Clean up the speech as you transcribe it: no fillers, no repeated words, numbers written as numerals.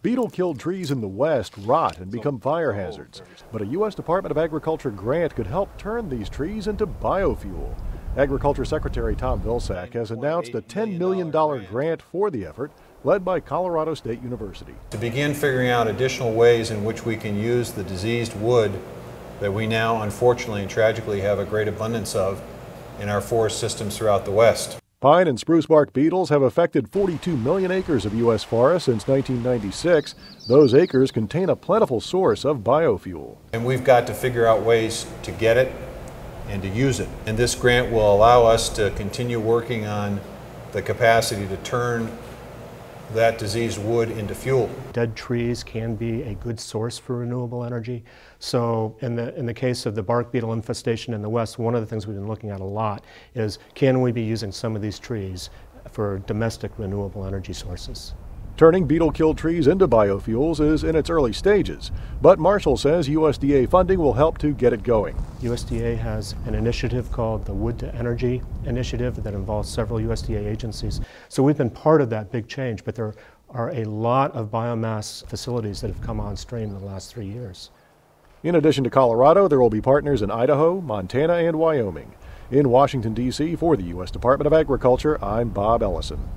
Beetle-killed trees in the West rot and become fire hazards, but a U.S. Department of Agriculture grant could help turn these trees into biofuel. Agriculture Secretary Tom Vilsack has announced a $10 million grant for the effort, led by Colorado State University. To begin figuring out additional ways in which we can use the diseased wood that we now unfortunately and tragically have a great abundance of in our forest systems throughout the West. Pine and spruce bark beetles have affected 42 million acres of U.S. forests since 1996. Those acres contain a plentiful source of biofuel. And we've got to figure out ways to get it and to use it. And this grant will allow us to continue working on the capacity to turn that diseased wood into fuel. Dead trees can be a good source for renewable energy. So in the case of the bark beetle infestation in the West, one of the things we've been looking at a lot is, can we be using some of these trees for domestic renewable energy sources? Turning beetle-killed trees into biofuels is in its early stages, but Marshall says USDA funding will help to get it going. USDA has an initiative called the Wood to Energy Initiative that involves several USDA agencies. So we've been part of that big change, but there are a lot of biomass facilities that have come on stream in the last 3 years. In addition to Colorado, there will be partners in Idaho, Montana, and Wyoming. In Washington, D.C., for the U.S. Department of Agriculture, I'm Bob Ellison.